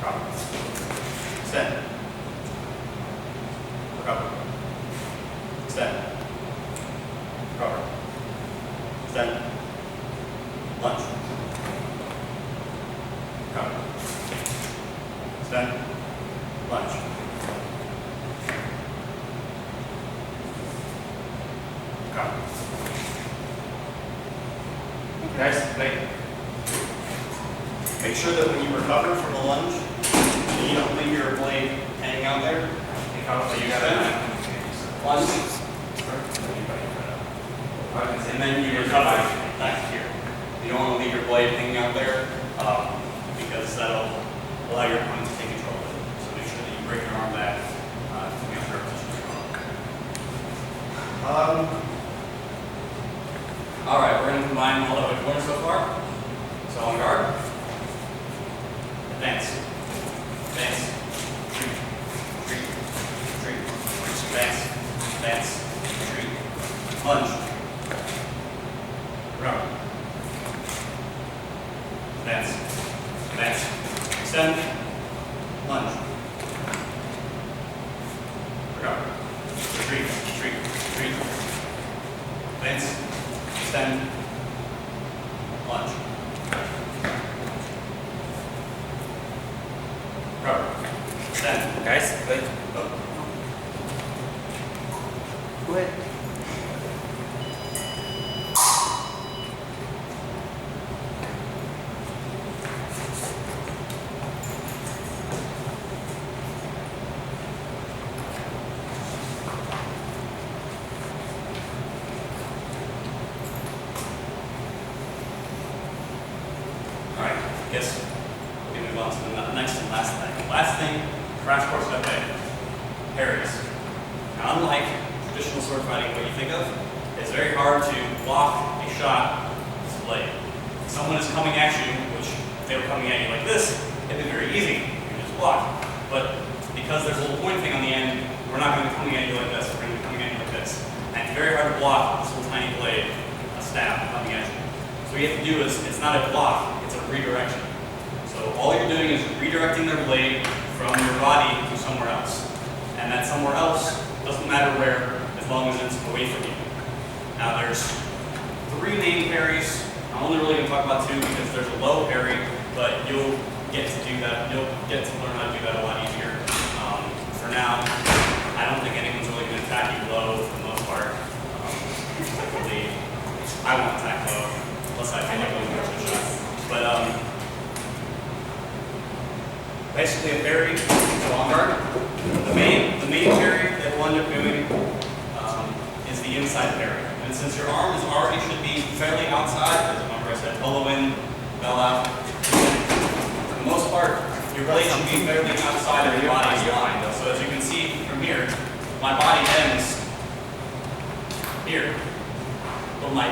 Recover. Extend. Recover. Extend. Recover. Extend. Lunge. Recover. Extend. Lunge. Recover. Nice. Blade. Make sure that when you recover from a lunge, you don't leave your blade hanging out there. So you gotta lunge, and then you recover back here. You don't want to leave your blade hanging out there because that'll allow your opponent to take control of it. So make sure that you break your arm back to the upper position. All right, we're going to combine all of the corners so far. So on guard, advance, advance, retreat, retreat, retreat, advance, advance, retreat, lunge, recover, advance, advance, extend, lunge, recover, retreat, retreat, retreat, advance, extend, lunge, recover, extend. Guys, wait. Oh. Go ahead. All right, yes, we can move on to the next and last thing. Last thing, crash course epee, parries. Now, unlike traditional sword fighting, what you think of, it's very hard to block a shot with a blade. If someone is coming at you, which if they were coming at you like this, it'd be very easy. You can just block. But because there's a little point thing on the end, we're not going to be coming at you like this. We're going to be coming at you like this. And it's very hard to block this little tiny blade, a stab coming at you. So what you have to do is, it's not a block, it's a redirection. So all you're doing is redirecting their blade from your body to somewhere else. And that somewhere else doesn't matter where, as long as it's away from you. Now there's 3 main parries. I'm only really going to talk about 2 because there's a low parry, but you'll get to do that. You'll get to learn how to do that a lot easier. For now, I don't think anyone's really going to attack you low for the most part. Typically, I won't attack low unless I feel like going for a shot. But basically a parry, so on guard. The main parry that we'll end up doing is the inside parry. And since your arms already should be fairly outside, as remember I said, elbow in, bell out. For the most part, your blade should be fairly outside of your body's line. So as you can see from here, my body ends here, but my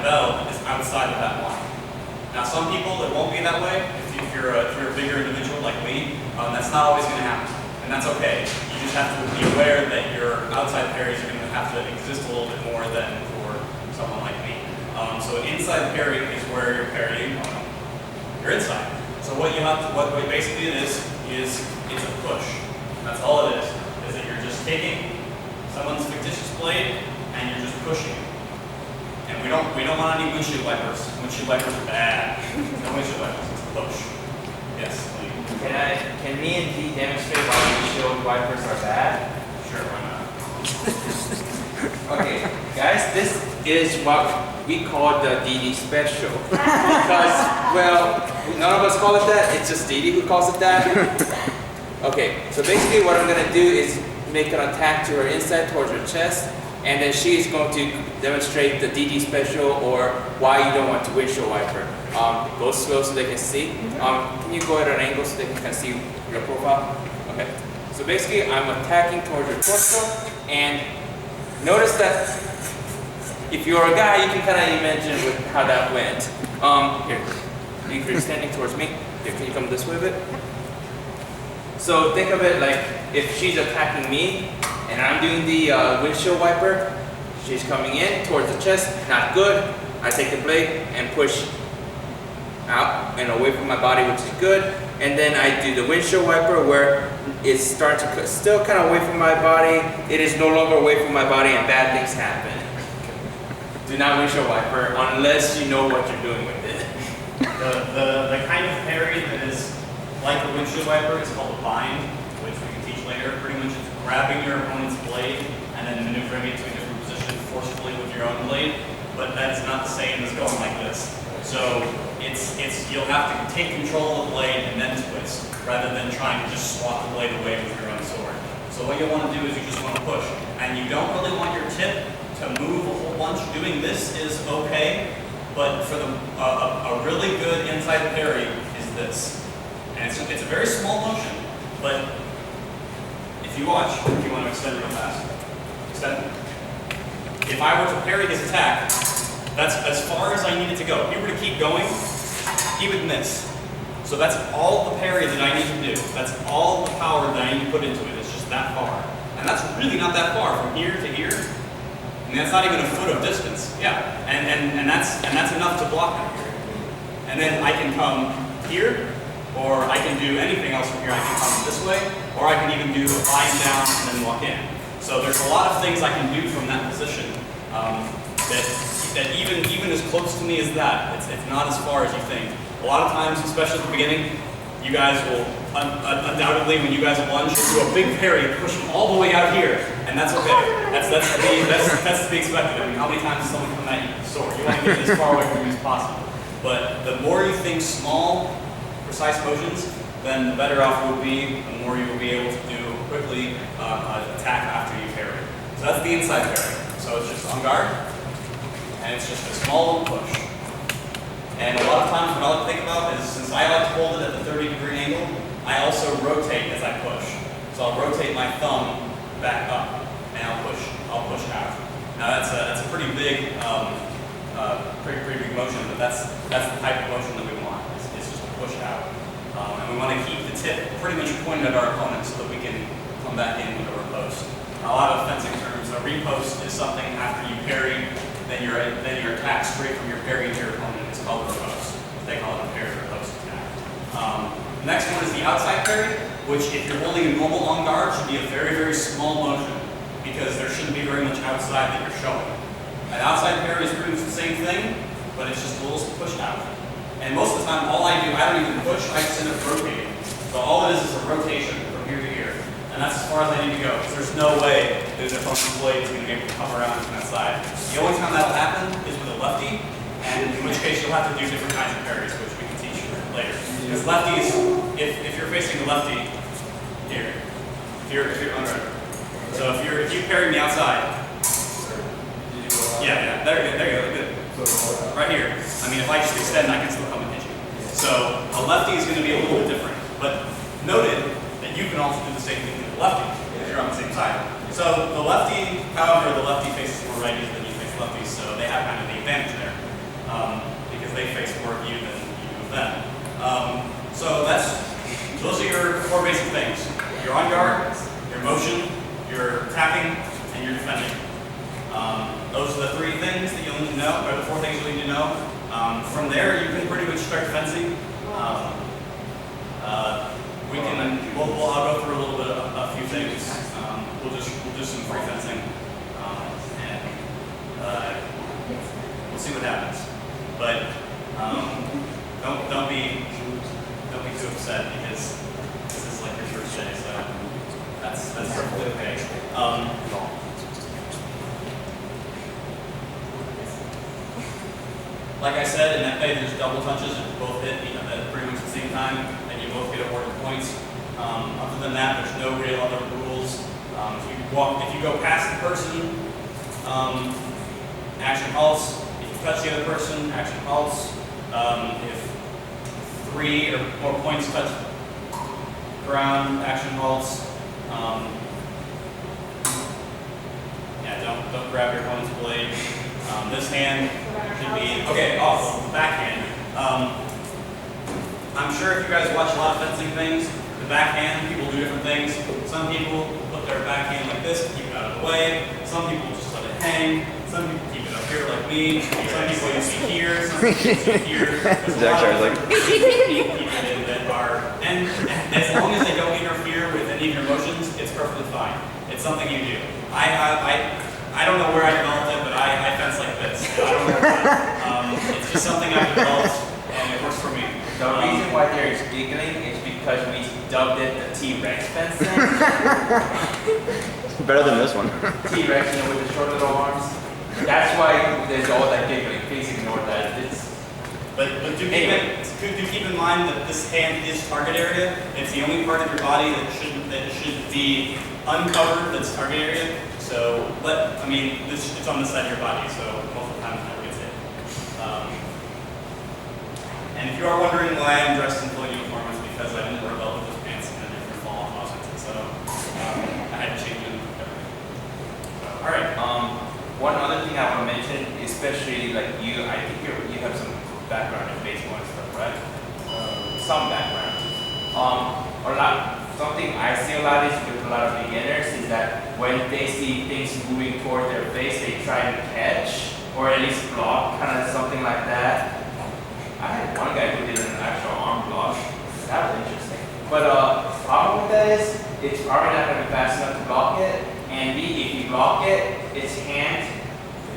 bell is outside of that line. Now some people, it won't be that way. If you're a bigger individual like me, that's not always going to happen. And that's okay. You just have to be aware that your outside parries are going to have to exist a little bit more than for someone like me. So inside parry is where you're parrying your inside. So what basically it is it's a push. That's all it is that you're just taking someone's fictitious blade and you're just pushing it. And we don't want any windshield wipers. Windshield wipers are bad. No windshield wipers. It's a push. Yes. Can me and Dee demonstrate why windshield wipers are bad? Sure. Why not? Okay, guys, this is what we call the DD special. Because, well, none of us call it that. It's just DD who calls it that. Okay, so basically what I'm gonna do is make an attack to her inside towards her chest, and then she's going to demonstrate the DD special or why you don't want to windshield wiper. Go slow so they can see. Can you go at an angle so they can see your profile? Okay. So basically, I'm attacking towards your torso, and notice that if you're a guy, you can kind of imagine how that went. Here, if you're standing towards me, here, can you come this way a bit? So think of it like if she's attacking me, and I'm doing the windshield wiper, she's coming in towards the chest, not good. I take the blade and push out. and away from my body, which is good. And then I do the windshield wiper where it's starting to still kind of away from my body. It is no longer away from my body and bad things happen. Do not windshield wiper unless you know what you're doing with it. The kind of parry that is like a windshield wiper is called a bind, which we can teach later. Pretty much it's grabbing your opponent's blade and then maneuvering it to a different position forcefully with your own blade. But that's not the same as going like this. So you'll have to take control of the blade and then twist, rather than trying to just swat the blade away with your own sword. So what you'll want to do is you just want to push. And you don't really want your tip to move a whole bunch. Doing this is okay, but for a really good inside parry is this. And it's a very small motion, but if you watch, if you want to extend real fast, extend. If I were to parry his attack, that's as far as I need it to go. If he were to keep going, he would miss. So that's all the parry that I need to do. That's all the power that I need to put into it. It's just that far. And that's really not that far from here to here. I mean, that's not even a foot of distance. Yeah, and that's enough to block him here. And then I can come here, or I can do anything else from here. I can come this way, or I can even do lying down and then walk in. So there's a lot of things I can do from that position that even as close to me as that, it's not as far as you think. A lot of times, especially at the beginning, you guys will undoubtedly, when you guys lunge, do a big parry and push them all the way out here, and that's okay. That's to be expected. I mean, how many times does someone come at you with a sword? You want to get it as far away from you as possible. But the more you think small, precise motions, then the better off you will be. The more you will be able to do quickly attack after you parry. So that's the inside parry. So it's just on guard, and it's just a small little push. And a lot of times what I like to think about is, since I like to hold it at the 30-degree angle, I also rotate as I push. So I'll rotate my thumb back up, and I'll push out. Now that's a pretty big, pretty big motion, but that's the type of motion that we want. It's just a push out, and we want to keep the tip pretty much pointed at our opponent so that we can come back in with a riposte. A lot of fencing terms, a riposte is something after you parry, then you're attacked straight from your parry to your opponent. It's called a riposte. They call it a parry riposte attack. The next one is the outside parry, which if you're holding a normal on guard should be a very, very small motion, because there shouldn't be very much outside that you're showing. An outside parry is pretty much the same thing, but it's just a little push out. And most of the time, all I do, I don't even push, I just end up rotating. So all it is a rotation from here to here. And that's as far as I need to go, because there's no way that the opponent's blade is going to be able to come around from that side. The only time that'll happen is with a lefty, and in which case you'll have to do different kinds of parries, which we can teach you later. Because lefties, if you're facing a lefty here, if you're under, so if you parry me outside, yeah, there you go, good. Right here. I mean, if I just extend, I can still come and hit you. So a lefty is going to be a little bit different, but noted that you can also do the same thing with the lefty if you're on the same side. So the lefty, however, the lefty faces more righties than you face lefties, so they have kind of the advantage there, because they face more of you than you do of them. So those are your four basic things. Your on guard, your motion, your attacking, and your defending. Those are the three things that you'll need to know, or the four things you'll need to know. From there, you can pretty much start fencing. I'll go through a little bit of a few things. We'll do some free fencing, and we'll see what happens. But don't be too upset, because this is like your first day, so that's perfectly okay. Like I said, in that phase, there's double touches. If you both hit at pretty much the same time, and you both get awarded points. Other than that, there's no real other rules. If you go past the person, action halts. If you touch the other person, action halts. If 3 or more points touch ground, action halts. Don't grab your opponent's blade. This hand should be, okay, awesome, backhand. I'm sure if you guys watch a lot of fencing things, the backhand, people do different things. Some people put their backhand like this to keep it out of the way. Some people just let it hang. Some people keep it up here here like me. Some people you see here, some people you see here. There's a Jack lot of Charles, like- different people that are, and as long as they don't interfere with any of your emotions, it's perfectly fine. It's something you do. I don't know where I developed it, but I fence like this. I don't know where. It's just something I developed, and it works for me. The reason why there is giggling is because we dubbed it the T-Rex fencing. Better than this one. T-Rex, you know, with the short little arms. That's why there's all that giggling. Please ignore that. But do keep in mind that this hand is target area. It's the only part of your body that should be uncovered. That's target area. So, it's on the side of your body. So most of the time, it never gets hit. And if you are wondering why I'm dressed in full uniform, it's because I didn't wear a belt with those pants and I didn't fall off Washington. So I had to change them. All right. One other thing I want to mention, especially like you, I think you have some background in baseball and stuff, right? Some background. Something I see a lot is with a lot of beginners is that when they see things moving toward their face, they try to catch or at least block, kind of something like that. I had one guy who did an actual arm block. That was interesting. But problem with that is it's probably not going to be fast enough to block it. And B, if you block it, it's hand,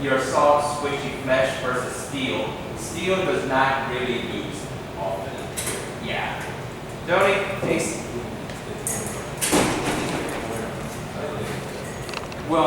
your soft, squishy flesh versus steel. Steel does not really lose often. Yeah. Donnie, please. Well,